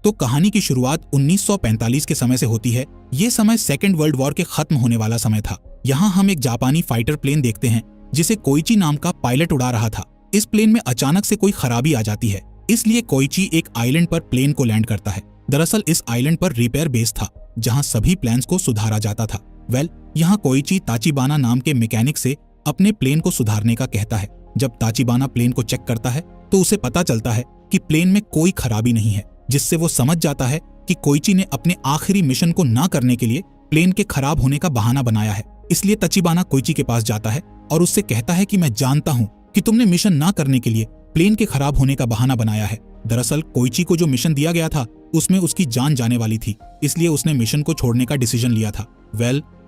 तो कहानी की शुरुआत 1945 के समय से होती है। ये समय सेकेंड वर्ल्ड वॉर के खत्म होने वाला समय था। यहाँ हम एक जापानी फाइटर प्लेन देखते हैं जिसे कोइची नाम का पायलट उड़ा रहा था। इस प्लेन में अचानक से कोई खराबी आ जाती है, इसलिए कोइची एक आइलैंड पर प्लेन को लैंड करता है। दरअसल इस आइलैंड पर रिपेयर बेस था जहाँ सभी प्लान्स को सुधारा जाता था। यहाँ कोइची ताचिबाना नाम के मैकेनिक से अपने प्लेन को सुधारने का कहता है। जब ताचिबाना प्लेन को चेक करता है तो उसे पता चलता है कि प्लेन में कोई खराबी नहीं है, जिससे वो समझ जाता है कि कोइची ने अपने आखिरी मिशन को ना करने के लिए प्लेन के खराब होने का बहाना बनाया है। इसलिए ताचिबाना कोइची के पास जाता है और उससे कहता है कि मैं जानता हूँ कि तुमने मिशन ना करने के लिए प्लेन के खराब होने का बहाना बनाया है। दरअसल कोइची को जो मिशन दिया गया था उसमें उसकी जान जाने वाली थी, इसलिए उसने मिशन को छोड़ने का डिसीजन लिया था।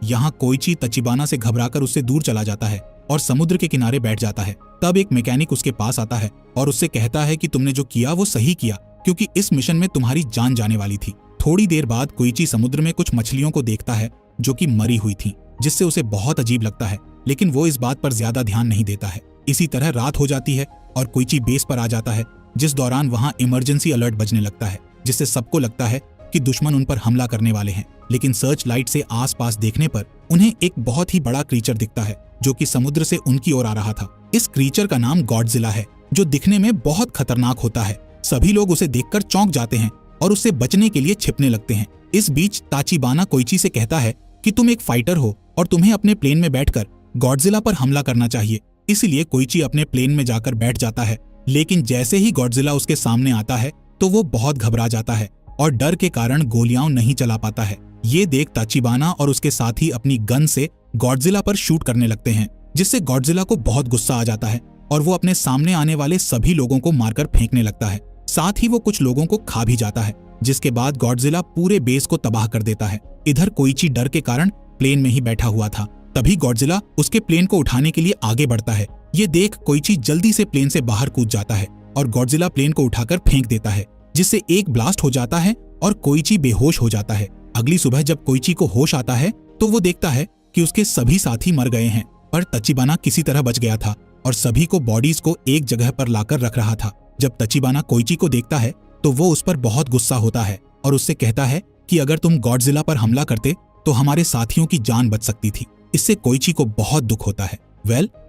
यहाँ कोइची ताचिबाना से घबराकर उससे दूर चला जाता है और समुद्र के किनारे बैठ जाता है। तब एक मैकेनिक उसके पास आता है और उससे कहता है कि तुमने जो किया वो सही किया, क्योंकि इस मिशन में तुम्हारी जान जाने वाली थी। थोड़ी देर बाद कोइची समुद्र में कुछ मछलियों को देखता है जो कि मरी हुई थी, जिससे उसे बहुत अजीब लगता है, लेकिन वो इस बात पर ज्यादा ध्यान नहीं देता है। इसी तरह रात हो जाती है और कोइची बेस पर आ जाता है, जिस दौरान वहाँ इमरजेंसी अलर्ट बजने लगता है, जिससे सबको लगता है कि दुश्मन उन पर हमला करने वाले हैं। लेकिन सर्च लाइट से आसपास देखने पर उन्हें एक बहुत ही बड़ा क्रीचर दिखता है जो कि समुद्र से उनकी ओर आ रहा था। इस क्रीचर का नाम गॉडजिला है, जो दिखने में बहुत खतरनाक होता है। सभी लोग उसे देखकर चौंक जाते हैं और उससे बचने के लिए छिपने लगते हैं। इस बीच ताचिबाना कोइची से कहता है कि तुम एक फाइटर हो और तुम्हें अपने प्लेन में बैठकर गॉडजिला पर हमला करना चाहिए। इसलिए कोइची अपने प्लेन में जाकर बैठ जाता है, लेकिन जैसे ही गॉडजिला उसके सामने आता है तो वो बहुत घबरा जाता है और डर के कारण गोलियां नहीं चला पाता है। ये देख ताचिबाना और उसके साथी अपनी गन से गॉडजिला पर शूट करने लगते हैं, जिससे गॉडजिला को बहुत गुस्सा आ जाता है और वो अपने सामने आने वाले सभी लोगों को मारकर फेंकने लगता है। साथ ही वो कुछ लोगों को खा भी जाता है, जिसके बाद गॉडजिला पूरे बेस को तबाह कर देता है। इधर कोइची डर के कारण प्लेन में ही बैठा हुआ था। तभी गॉडजिला उसके प्लेन को उठाने के लिए आगे बढ़ता है। ये देख कोइची जल्दी से प्लेन से बाहर कूद जाता है और गॉडजिला प्लेन को उठाकर फेंक देता है, जिससे एक ब्लास्ट हो जाता है और कोइची बेहोश हो जाता है। अगली सुबह जब कोइची को होश आता है तो वो देखता है कि उसके सभी साथी मर गए हैं, पर ताचिबाना किसी तरह बच गया था और सभी को बॉडीज को एक जगह पर लाकर रख रहा था। जब ताचिबाना कोइची को देखता है तो वो उस पर बहुत गुस्सा होता है और उससे कहता है कि अगर तुम गॉडजिला पर हमला करते तो हमारे साथियों की जान बच सकती थी। इससे कोइची को बहुत दुख होता है।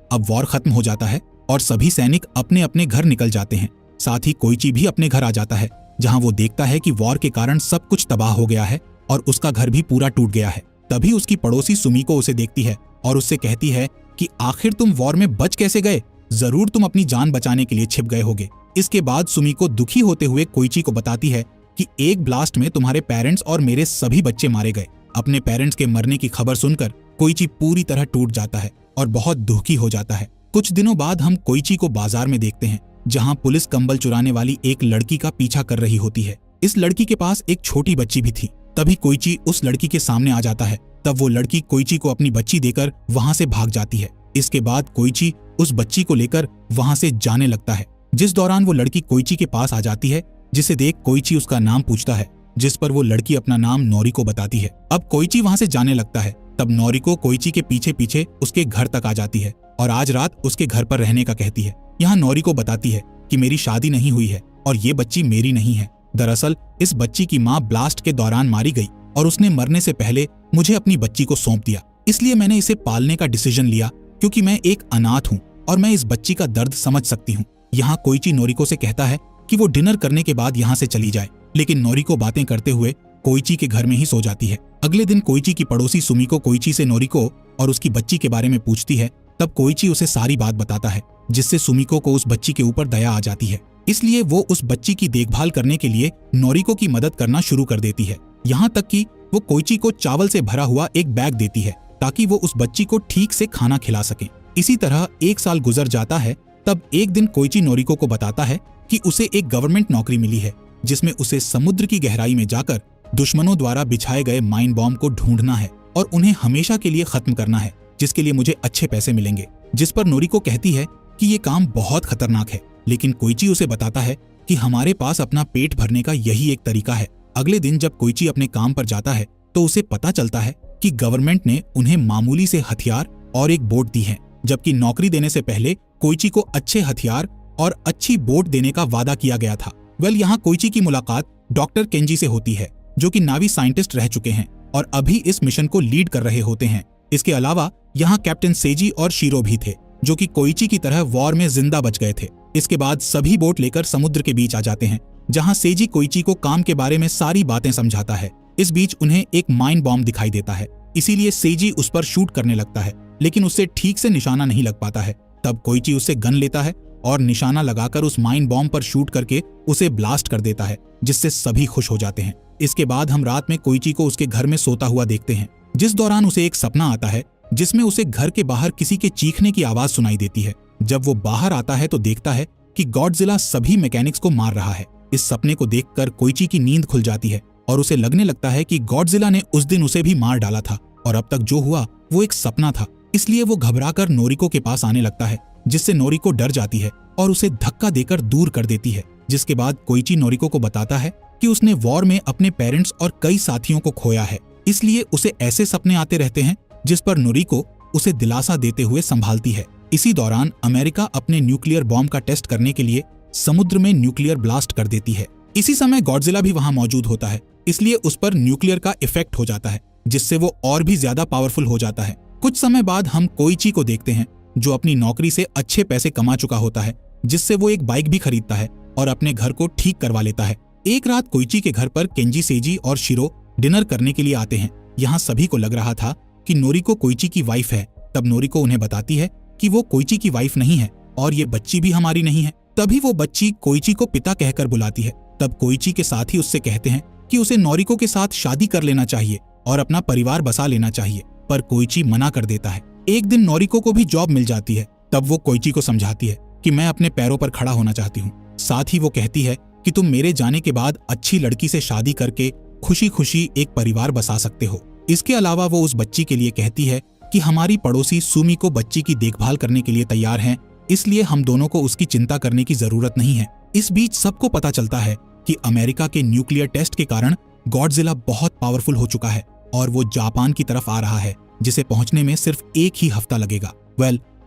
अब वॉर खत्म हो जाता है और सभी सैनिक अपने अपने घर निकल जाते हैं। साथ ही कोइची भी अपने घर आ जाता है, जहां वो देखता है कि वॉर के कारण सब कुछ तबाह हो गया है और उसका घर भी पूरा टूट गया है। तभी उसकी पड़ोसी सुमिको उसे देखती है और उससे कहती है कि आखिर तुम वॉर में बच कैसे गए? जरूर तुम अपनी जान बचाने के लिए छिप गए होगे। इसके बाद सुमिको दुखी होते हुए कोइची को बताती है कि एक ब्लास्ट में तुम्हारे पेरेंट्स और मेरे सभी बच्चे मारे गए। अपने पेरेंट्स के मरने की खबर सुनकर कोइची पूरी तरह टूट जाता है और बहुत दुखी हो जाता है। कुछ दिनों बाद हम कोइची को बाजार में देखते हैं, जहां पुलिस कंबल चुराने वाली एक लड़की का पीछा कर रही होती है। इस लड़की के पास एक छोटी बच्ची भी थी। तभी कोइची उस लड़की के सामने आ जाता है। तब वो लड़की कोइची को अपनी बच्ची देकर वहां से भाग जाती है। इसके बाद कोइची उस बच्ची को लेकर वहां से जाने लगता है, जिस दौरान वो लड़की कोइची के पास आ जाती है, जिसे देख कोइची उसका नाम पूछता है, जिस पर वो लड़की अपना नाम नोरिको बताती है। अब कोइची वहां से जाने लगता है। तब नोरिको कोइची के पीछे पीछे उसके घर तक आ जाती है और आज रात उसके घर पर रहने का कहती है। यहाँ नोरिको बताती है कि मेरी शादी नहीं हुई है और ये बच्ची मेरी नहीं है। दरअसल इस बच्ची की माँ ब्लास्ट के दौरान मारी गई और उसने मरने से पहले मुझे अपनी बच्ची को सौंप दिया, इसलिए मैंने इसे पालने का डिसीजन लिया, क्योंकि मैं एक अनाथ हूँ और मैं इस बच्ची का दर्द समझ सकती हूँ। यहाँ कोइची नोरिको से कहता है कि वो डिनर करने के बाद यहाँ से चली जाए, लेकिन नोरिको बातें करते हुए कोइची के घर में ही सो जाती है। अगले दिन कोइची की पड़ोसी सुमिको कोइची से नोरिको और उसकी बच्ची के बारे में पूछती है। तब कोइची उसे सारी बात बताता है, जिससे सुमिको को उस बच्ची के ऊपर दया आ जाती है। इसलिए वो उस बच्ची की देखभाल करने के लिए नोरिको की मदद करना शुरू कर देती है। यहाँ तक कि वो कोइची को चावल से भरा हुआ एक बैग देती है ताकि वो उस बच्ची को ठीक से खाना खिला सके। इसी तरह 1 साल गुजर जाता है। तब एक दिन कोइची नोरिको को बताता है कि उसे एक गवर्नमेंट नौकरी मिली है, जिसमें उसे समुद्र की गहराई में जाकर दुश्मनों द्वारा बिछाए गए माइन बॉम्ब को ढूंढना है और उन्हें हमेशा के लिए खत्म करना है, जिसके लिए मुझे अच्छे पैसे मिलेंगे। जिस पर नोरिको कहती है कि ये काम बहुत खतरनाक है, लेकिन कोइची उसे बताता है कि हमारे पास अपना पेट भरने का यही एक तरीका है। अगले दिन जब कोइची अपने काम पर जाता है तो उसे पता चलता है कि गवर्नमेंट ने उन्हें मामूली से हथियार और एक बोट दी है, जबकि नौकरी देने से पहले कोइची को अच्छे हथियार और अच्छी बोट देने का वादा किया गया था। यहाँ कोइची की मुलाकात डॉक्टर केंजी से होती है, जो कि नावी साइंटिस्ट रह चुके हैं और अभी इस मिशन को लीड कर रहे होते हैं। इसके अलावा यहाँ कैप्टन सेजी और शीरो भी थे, जो कि कोइची की तरह वॉर में जिंदा बच गए थे। इसके बाद सभी बोट लेकर समुद्र के बीच आ जाते हैं, जहाँ सेजी कोइची को काम के बारे में सारी बातें समझाता है। इस बीच उन्हें एक माइन बॉम्ब दिखाई देता है, इसीलिए सेजी उस पर शूट करने लगता है, लेकिन उससे ठीक से निशाना नहीं लग पाता है। तब कोइची उससे गन लेता है और निशाना लगाकर उस माइन बॉम्ब पर शूट करके उसे ब्लास्ट कर देता है, जिससे सभी खुश हो जाते हैं। इसके बाद हम रात में कोइची को उसके घर में सोता हुआ देखते हैं, जिस दौरान उसे एक सपना आता है जिसमें उसे घर के बाहर किसी के चीखने की आवाज सुनाई देती है। जब वो बाहर आता है तो देखता है कि गॉडजिला सभी मैकेनिक्स को मार रहा है। इस सपने को देखकर कोइची की नींद खुल जाती है और उसे लगने लगता है कि गॉडजिला ने उस दिन उसे भी मार डाला था और अब तक जो हुआ वो एक सपना था। इसलिए वो घबराकर नोरिको के पास आने लगता है, जिससे नोरिको डर जाती है और उसे धक्का देकर दूर कर देती है। जिसके बाद कोइची नोरिको को बताता है कि उसने वॉर में अपने पेरेंट्स और कई साथियों को खोया है, इसलिए उसे ऐसे सपने आते रहते हैं, जिस पर नोरिको उसे दिलासा देते हुए संभालती है। इसी दौरान अमेरिका अपने न्यूक्लियर बॉम्ब का टेस्ट करने के लिए समुद्र में न्यूक्लियर ब्लास्ट कर देती है। इसी समय गॉडजिला भी वहां मौजूद होता है, इसलिए उस पर न्यूक्लियर का इफेक्ट हो जाता है, जिससे वो और भी ज्यादा पावरफुल हो जाता है। कुछ समय बाद हम कोइची को देखते हैं, जो अपनी नौकरी से अच्छे पैसे कमा चुका होता है, जिससे वो एक बाइक भी खरीदता है और अपने घर को ठीक करवा लेता है। एक रात कोइची के घर पर केंजी, सेजी और शिरो डिनर करने के लिए आते हैं। यहाँ सभी को लग रहा था कि नोरिको कोइची की वाइफ है। तब नोरिको उन्हें बताती है कि वो कोइची की वाइफ नहीं है और ये बच्ची भी हमारी नहीं है। तभी वो बच्ची कोइची को पिता कहकर बुलाती है। तब कोइची के साथी उससे कहते हैं कि उसे नोरिको के साथ शादी कर लेना चाहिए और अपना परिवार बसा लेना चाहिए, पर कोइची मना कर देता है। एक दिन नोरिको को भी जॉब मिल जाती है। तब वो कोइची को समझाती है कि मैं अपने पैरों पर खड़ा होना चाहती हूँ। साथ ही वो कहती है कि तुम मेरे जाने के बाद अच्छी लड़की से शादी करके खुशी खुशी एक परिवार बसा सकते हो। इसके अलावा वो उस बच्ची के लिए कहती है कि हमारी पड़ोसी सुमी को बच्ची की देखभाल करने के लिए तैयार हैं, इसलिए हम दोनों को उसकी चिंता करने की जरूरत नहीं है। इस बीच सबको पता चलता है कि अमेरिका के न्यूक्लियर टेस्ट के कारण गॉडजिला बहुत पावरफुल हो चुका है और वो जापान की तरफ आ रहा है, जिसे पहुंचने में सिर्फ एक ही हफ्ता लगेगा।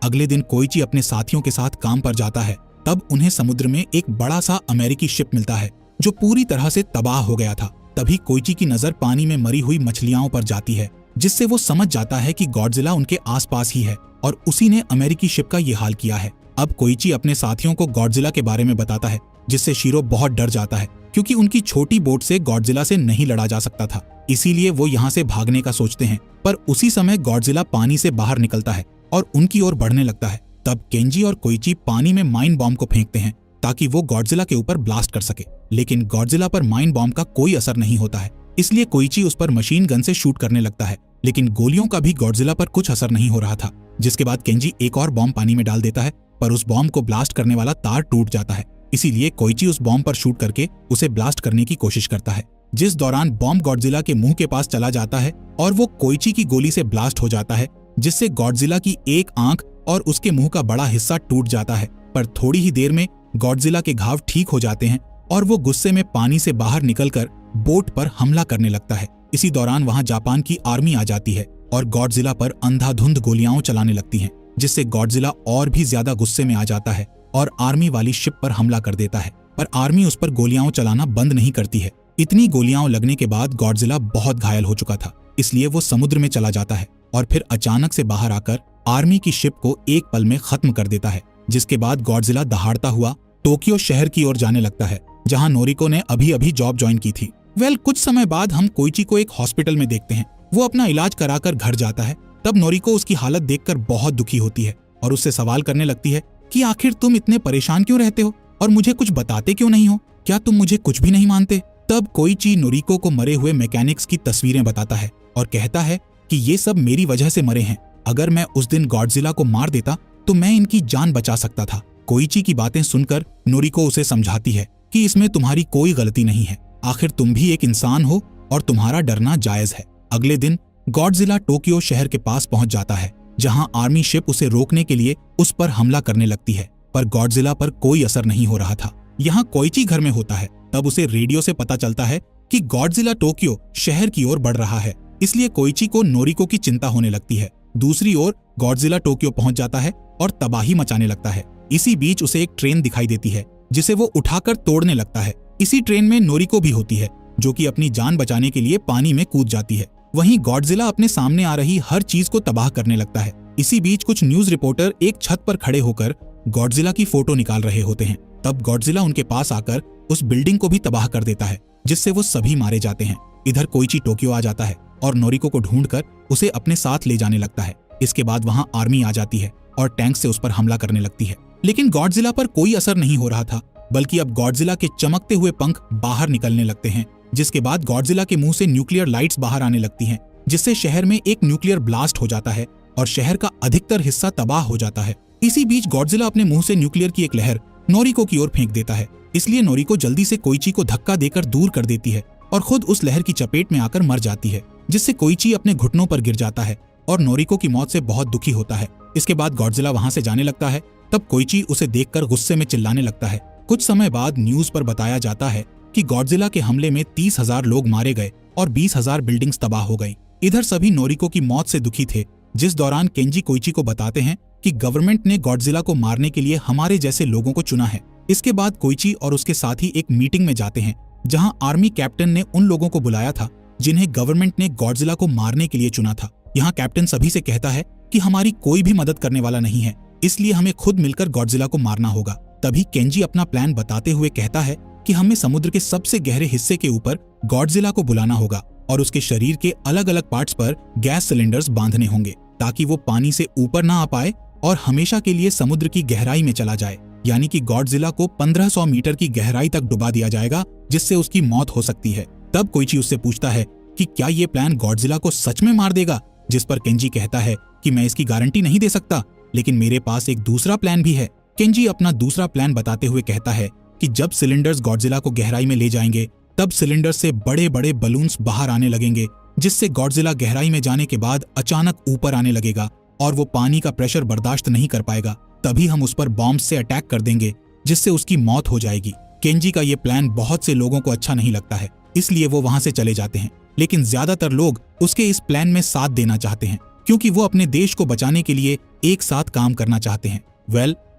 अगले दिन कोइची अपने साथियों के साथ काम पर जाता है। तब उन्हें समुद्र में एक बड़ा सा अमेरिकी शिप मिलता है, जो पूरी तरह से तबाह हो गया था। तभी कोइची की नजर पानी में मरी हुई मछलियों पर जाती है, जिससे वो समझ जाता है कि गॉडजिला उनके आसपास ही है और उसी ने अमेरिकी शिप का ये हाल किया है। अब कोइची अपने साथियों को गॉडजिला के बारे में बताता है, जिससे शीरो बहुत डर जाता है, क्योंकि उनकी छोटी बोट से गॉडजिला से नहीं लड़ा जा सकता था। इसीलिए वो यहाँ से भागने का सोचते हैं, पर उसी समय गॉडजिला पानी से बाहर निकलता है और उनकी ओर बढ़ने लगता है। तब केंजी और कोइची पानी में माइन बॉम्ब को फेंकते हैं ताकि वो गॉडजिला के ऊपर ब्लास्ट कर सके, लेकिन गॉडजिला पर माइन बॉम्ब का कोई असर नहीं होता है। इसलिए कोइची उस पर मशीन गन से शूट करने लगता है, लेकिन गोलियों का भी गॉडजिला पर कुछ असर नहीं हो रहा था। जिसके बाद केंजी एक और बॉम्ब पानी में डाल देता है, पर उस बॉम्ब को ब्लास्ट करने वाला तार टूट जाता है। इसीलिए कोइची उस बॉम्ब पर शूट करके उसे ब्लास्ट करने की कोशिश करता है, जिस दौरान बॉम्ब गॉडजिला के मुंह के पास चला जाता है और वो कोइची की गोली से ब्लास्ट हो जाता है, जिससे गॉडजिला की एक आंख और उसके मुंह का बड़ा हिस्सा टूट जाता है। पर थोड़ी ही देर में गॉडजिला के घाव ठीक हो जाते हैं और वो गुस्से में पानी से बाहर निकलकर बोट पर हमला करने लगता है। इसी दौरान वहां जापान की आर्मी आ जाती है और गॉडजिला पर अंधाधुंध गोलियां चलाने लगती हैं, जिससे गॉडजिला और भी ज्यादा गुस्से में आ जाता है और आर्मी वाली शिप पर हमला कर देता है। पर आर्मी उस पर गोलियां चलाना बंद नहीं करती है। इतनी गोलियां लगने के बाद गॉडजिला बहुत घायल हो चुका था, इसलिए वो समुद्र में चला जाता है और फिर अचानक से बाहर आकर आर्मी की शिप को एक पल में खत्म कर देता है। जिसके बाद गॉडजिला दहाड़ता हुआ टोक्यो शहर की ओर जाने लगता है, जहां नोरिको ने अभी अभी जॉब ज्वाइन की थी। कुछ समय बाद हम कोइची को एक हॉस्पिटल में देखते हैं। वो अपना इलाज कराकर घर जाता है। तब नोरिको उसकी हालत देखकर बहुत दुखी होती है और उससे सवाल करने लगती है कि आखिर तुम इतने परेशान क्यों रहते हो और मुझे कुछ बताते क्यों नहीं हो? क्या तुम मुझे कुछ भी नहीं मानते? तब कोइची नोरिको को मरे हुए मैकेनिक्स की तस्वीरें बताता है और कहता है कि ये सब मेरी वजह से मरे हैं। अगर मैं उस दिन गॉडजिला को मार देता तो मैं इनकी जान बचा सकता था। कोइची की बातें सुनकर नोरिको उसे समझाती है कि इसमें तुम्हारी कोई गलती नहीं है, आखिर तुम भी एक इंसान हो और तुम्हारा डरना जायज है। अगले दिन गॉडजिला टोक्यो शहर के पास पहुंच जाता है, जहां आर्मी शिप उसे रोकने के लिए उस पर हमला करने लगती है, पर गॉडजिला पर कोई असर नहीं हो रहा था। यहाँ कोइची घर में होता है। तब उसे रेडियो से पता चलता है कि गॉडजिला टोक्यो शहर की ओर बढ़ रहा है, इसलिए कोइची को नोरिको की चिंता होने लगती है। दूसरी ओर गॉडजिला टोक्यो पहुंच जाता है और तबाही मचाने लगता है। इसी बीच उसे एक ट्रेन दिखाई देती है, जिसे वो उठाकर तोड़ने लगता है, इसी ट्रेन में नोरिको भी होती है, जो कि अपनी जान बचाने के लिए पानी में कूद जाती है। वहीं गॉडजिला अपने सामने आ रही हर चीज को तबाह करने लगता है। इसी बीच कुछ न्यूज रिपोर्टर एक छत पर खड़े होकर गॉडजिला की फोटो निकाल रहे होते हैं। तब गॉडजिला उनके पास आकर उस बिल्डिंग को भी तबाह कर देता है, जिससे वो सभी मारे जाते हैं। इधर कोइची टोक्यो आ जाता है और नोरिको को ढूंढकर उसे अपने साथ ले जाने लगता है। इसके बाद वहां आर्मी आ जाती है और टैंक से उस पर हमला करने लगती है। लेकिन गॉडजिला पर कोई असर नहीं हो रहा था, बल्कि अब गॉडजिला के चमकते हुए पंख बाहर निकलने लगते हैं, जिसके बाद गॉडजिला के मुंह से न्यूक्लियर लाइट्स बाहर आने लगती हैं, जिससे शहर में एक न्यूक्लियर ब्लास्ट हो जाता है और शहर का अधिकतर हिस्सा तबाह हो जाता है। इसी बीच गॉडजिला अपने मुंह से न्यूक्लियर की एक लहर नोरिको की ओर फेंक देता है। इसलिए नोरिको जल्दी से कोइची को धक्का देकर दूर कर देती है और खुद उस लहर की चपेट में आकर मर जाती है, जिससे कोइची अपने घुटनों पर गिर जाता है और नोरिको की मौत से बहुत दुखी होता है। इसके बाद गॉडजिला वहां से जाने लगता है। तब कोइची उसे देखकर गुस्से में चिल्लाने लगता है। कुछ समय बाद न्यूज पर बताया जाता है कि गॉडजिला के हमले में 30,000 लोग मारे गए और 20,000 बिल्डिंग्स तबाह हो गई। इधर सभी नोरिको की मौत से दुखी थे, जिस दौरान केंजी कोइची को बताते हैं कि गवर्नमेंट ने गॉडजिला को मारने के लिए हमारे जैसे लोगों को चुना है। इसके बाद कोइची और उसके साथी एक मीटिंग में जाते हैं, जहां आर्मी कैप्टन ने उन लोगों को बुलाया था जिन्हें गवर्नमेंट ने गॉडजिला को मारने के लिए चुना था। यहाँ कैप्टन सभी से कहता है कि हमारी कोई भी मदद करने वाला नहीं है, इसलिए हमें खुद मिलकर गॉडजिला को मारना होगा। तभी केंजी अपना प्लान बताते हुए कहता है कि हमें समुद्र के सबसे गहरे हिस्से के ऊपर गॉडजिला को बुलाना होगा और उसके शरीर के अलग अलग पार्ट्स पर गैस सिलेंडर्स बांधने होंगे, ताकि वो पानी से ऊपर ना आ पाए और हमेशा के लिए समुद्र की गहराई में चला जाए। यानी कि गॉडजिला को 1500 मीटर की गहराई तक डुबा दिया जाएगा, जिससे उसकी मौत हो सकती है। तब कोइची उससे पूछता है कि क्या ये प्लान गॉडजिला को सच में मार देगा, जिस पर केंजी कहता है कि मैं इसकी गारंटी नहीं दे सकता, लेकिन मेरे पास एक दूसरा प्लान भी है। केंजी अपना दूसरा प्लान बताते हुए कहता है कि जब सिलेंडर्स गॉडजिला को गहराई में ले जाएंगे, तब सिलेंडर से बड़े बड़े बलून्स बाहर आने लगेंगे, जिससे गॉडजिला गहराई में जाने के बाद अचानक ऊपर आने लगेगा और वो पानी का प्रेशर बर्दाश्त नहीं कर पाएगा। तभी हम उस पर बॉम्ब से अटैक कर देंगे, जिससे उसकी मौत हो जाएगी। केंजी का ये प्लान बहुत से लोगों को अच्छा नहीं लगता है, इसलिए वो वहां से चले जाते हैं। लेकिन ज्यादातर लोग उसके इस प्लान में साथ देना चाहते हैं, क्योंकि वो अपने देश को बचाने के लिए एक साथ काम करना चाहते हैं।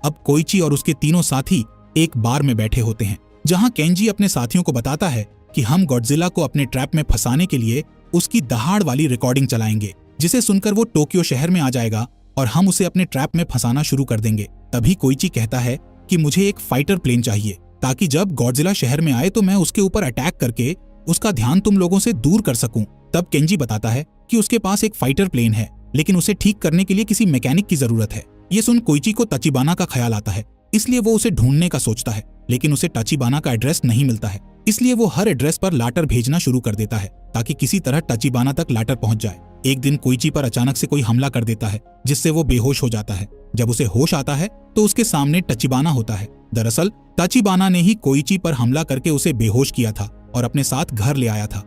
अब कोइची और उसके तीनों साथी एक बार में बैठे होते हैं, जहां केंजी अपने साथियों को बताता है कि हम गॉडजिला को अपने ट्रैप में फंसाने के लिए उसकी दहाड़ वाली रिकॉर्डिंग चलाएंगे, जिसे सुनकर वो टोक्यो शहर में आ जाएगा और हम उसे अपने ट्रैप में फंसाना शुरू कर देंगे। तभी कोइची कहता है कि मुझे एक फाइटर प्लेन चाहिए, ताकि जब गॉडजिला शहर में आए तो मैं उसके ऊपर अटैक करके उसका ध्यान तुम लोगों से दूर कर सकूं। तब केंजी बताता है कि उसके पास एक फाइटर प्लेन है, लेकिन उसे ठीक करने के लिए किसी मैकेनिक की जरूरत है। ये सुन कोइची को तचिबाना का ख्याल आता है, इसलिए वो उसे ढूंढने का सोचता है, लेकिन उसे तचिबाना का एड्रेस नहीं मिलता है। इसलिए वो हर एड्रेस पर लाटर भेजना शुरू कर देता है, ताकि किसी तरह तचिबाना तक लाटर पहुंच जाए। एक दिन कोइची पर अचानक से कोई हमला कर देता है, जिससे वो बेहोश हो जाता है। जब उसे होश आता है तो उसके सामने तचिबाना होता है। दरअसल तचिबाना ने ही कोइची पर हमला करके उसे बेहोश किया था और अपने साथ घर ले आया था।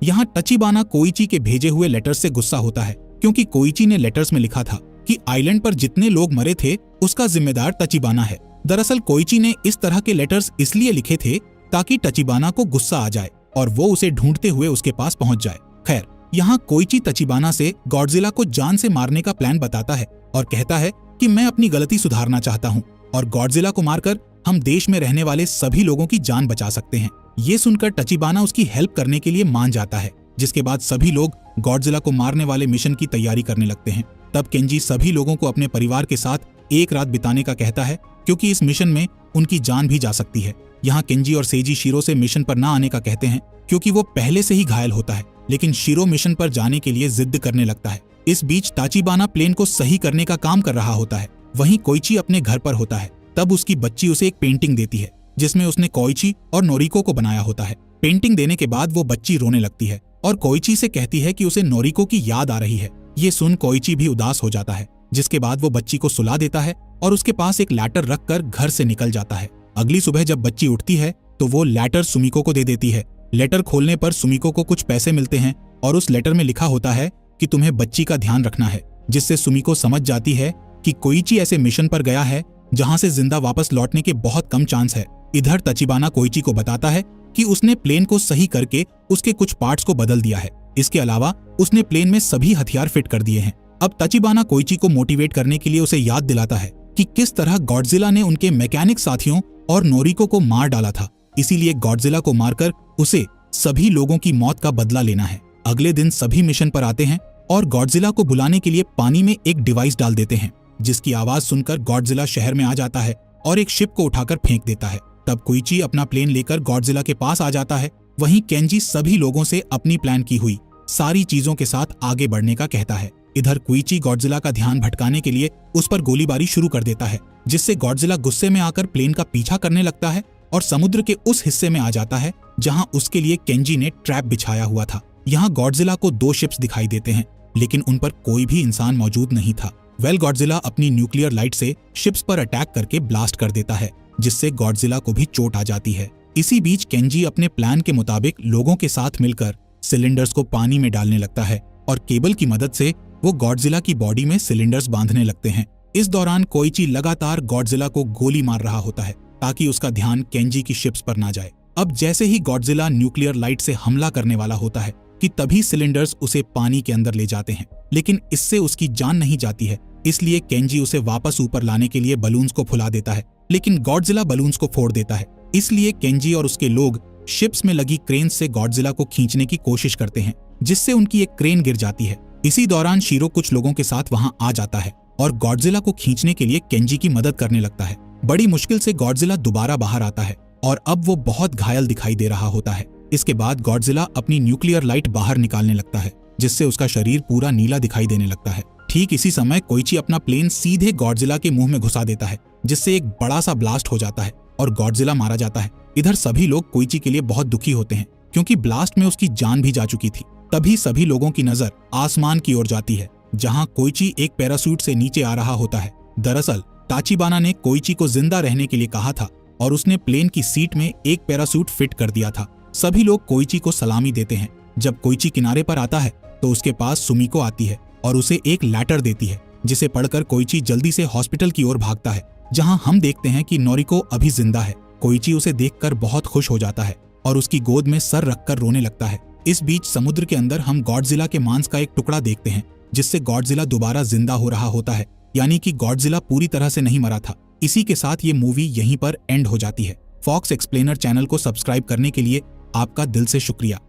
यहाँ तचिबाना कोइची के भेजे हुए लेटर्स से गुस्सा होता है, क्योंकि कोइची ने लेटर्स में लिखा था कि आइलैंड पर जितने लोग मरे थे उसका जिम्मेदार तचिबाना है। दरअसल कोइची ने इस तरह के लेटर्स इसलिए लिखे थे ताकि तचिबाना को गुस्सा आ जाए और वो उसे ढूंढते हुए उसके पास पहुंच जाए। खैर, यहाँ कोइची तचिबाना से गॉडजिला को जान से मारने का प्लान बताता है और कहता है कि मैं अपनी गलती सुधारना चाहता हूँ और गॉडजिला को मारकर हम देश में रहने वाले सभी लोगों की जान बचा सकते हैं। ये सुनकर तचिबाना उसकी हेल्प करने के लिए मान जाता है, जिसके बाद सभी लोग गॉडजिला को मारने वाले मिशन की तैयारी करने लगते हैं। तब केंजी सभी लोगों को अपने परिवार के साथ एक रात बिताने का कहता है, क्योंकि इस मिशन में उनकी जान भी जा सकती है। यहाँ केंजी और सेजी शिरो से मिशन पर न आने का कहते हैं, क्योंकि वो पहले से ही घायल होता है, लेकिन शिरो मिशन पर जाने के लिए जिद करने लगता है। इस बीच ताचिबाना प्लेन को सही करने का काम कर रहा होता है। वहीं कोइची अपने घर पर होता है। तब उसकी बच्ची उसे एक पेंटिंग देती है, जिसमें उसने कोइची और नोरिको को बनाया होता है। पेंटिंग देने के बाद वो बच्ची रोने लगती है और कोइची से कहती है कि उसे नोरिको की याद आ रही है। ये सुन कोइची भी उदास हो जाता है, जिसके बाद वो बच्ची को सुला देता है और उसके पास एक लैटर रखकर घर से निकल जाता है। अगली सुबह जब बच्ची उठती है तो वो लेटर सुमिको को दे देती है। लेटर खोलने पर सुमिको को कुछ पैसे मिलते हैं और उस लेटर में लिखा होता है कि तुम्हें बच्ची का ध्यान रखना है, जिससे सुमिको समझ जाती है कि कोइची ऐसे मिशन पर गया है जहां से जिंदा वापस लौटने के बहुत कम चांस है। इधर तचिबाना कोइची को बताता है कि उसने प्लेन को सही करके उसके कुछ पार्ट्स को बदल दिया है। इसके अलावा उसने प्लेन में सभी हथियार फिट कर दिए हैं। अब तचिबाना कोइची को मोटिवेट करने के लिए उसे याद दिलाता है कि किस तरह गॉडजिला ने उनके मैकेनिक साथियों और नोरिको को मार डाला था। इसीलिए गॉडजिला को मारकर उसे सभी लोगों की मौत का बदला लेना है। अगले दिन सभी मिशन पर आते हैं और गॉडजिला को बुलाने के लिए पानी में एक डिवाइस डाल देते हैं, जिसकी आवाज सुनकर गॉडजिला शहर में आ जाता है और एक शिप को उठाकर फेंक देता है। तब कोइची अपना प्लेन लेकर गॉडजिला के पास आ जाता है। वहीं केंजी सभी लोगों से अपनी प्लान की हुई सारी चीजों के साथ आगे बढ़ने का कहता है। इधर कोइची गॉडजिला का ध्यान भटकाने के लिए उस पर गोलीबारी शुरू कर देता है, जिससे गॉडजिला गुस्से में आकर प्लेन का पीछा करने लगता है और समुद्र के उस हिस्से में आ जाता है जहां उसके लिए केंजी ने ट्रैप बिछाया हुआ था। यहाँ गॉडजिला को 2 शिप्स दिखाई देते हैं, लेकिन उन पर कोई भी इंसान मौजूद नहीं था। गॉडजिला अपनी न्यूक्लियर लाइट से शिप्स पर अटैक करके ब्लास्ट कर देता है, जिससे गॉडजिला को भी चोट आ जाती है। इसी बीच केंजी अपने प्लान के मुताबिक लोगों के साथ मिलकर सिलेंडर्स को पानी में डालने लगता है और केबल की मदद से वो गॉडजिला की बॉडी में सिलेंडर्स बांधने लगते हैं। इस दौरान कोइची लगातार गॉडजिला को गोली मार रहा होता है ताकि उसका ध्यान केंजी की शिप्स पर ना जाए। अब जैसे ही गॉडजिला न्यूक्लियर लाइट से हमला करने वाला होता है कि तभी सिलेंडर्स उसे पानी के अंदर ले जाते हैं, लेकिन इससे उसकी जान नहीं जाती है। इसलिए केंजी उसे वापस ऊपर लाने के लिए बलून्स को फुला देता है, लेकिन गॉडजिला बलून्स को फोड़ देता है। इसलिए केंजी और उसके लोग शिप्स में लगी क्रेन से गॉडजिला को खींचने की कोशिश करते हैं, जिससे उनकी एक क्रेन गिर जाती है। इसी दौरान शीरो कुछ लोगों के साथ वहां आ जाता है और गॉडजिला को खींचने के लिए केंजी की मदद करने लगता है। बड़ी मुश्किल से गॉडजिला दोबारा बाहर आता है और अब वो बहुत घायल दिखाई दे रहा होता है। इसके बाद गॉडजिला अपनी न्यूक्लियर लाइट बाहर निकालने लगता है, जिससे उसका शरीर पूरा नीला दिखाई देने लगता है। ठीक इसी समय कोइची अपना प्लेन सीधे गॉडजिला के मुंह में घुसा देता है, जिससे एक बड़ा सा ब्लास्ट हो जाता है और गॉडजिला मारा जाता है। इधर सभी लोग कोइची के लिए बहुत दुखी होते हैं, क्योंकि ब्लास्ट में उसकी जान भी जा चुकी थी। तभी सभी लोगों की नजर आसमान की ओर जाती है, जहां कोइची एक पैराशूट से नीचे आ रहा होता है। दरअसल ताचिबाना ने कोइची को जिंदा रहने के लिए कहा था और उसने प्लेन की सीट में एक पैराशूट फिट कर दिया था। सभी लोग कोइची को सलामी देते हैं। जब कोइची किनारे पर आता है तो उसके पास सुमिको आती है और उसे एक लेटर देती है, जिसे पढ़कर कोइची जल्दी से हॉस्पिटल की ओर भागता है, जहां हम देखते हैं कि नोरिको अभी जिंदा है। कोइची उसे देखकर बहुत खुश हो जाता है और उसकी गोद में सर रखकर रोने लगता है। इस बीच समुद्र के अंदर हम गॉडजिला के मांस का एक टुकड़ा देखते हैं, जिससे गॉडजिला दोबारा जिंदा हो रहा होता है, यानी कि गॉडजिला पूरी तरह से नहीं मरा था। इसी के साथ ये मूवी यहीं पर एंड हो जाती है। फॉक्स एक्सप्लेनर चैनल को सब्सक्राइब करने के लिए आपका दिल से शुक्रिया।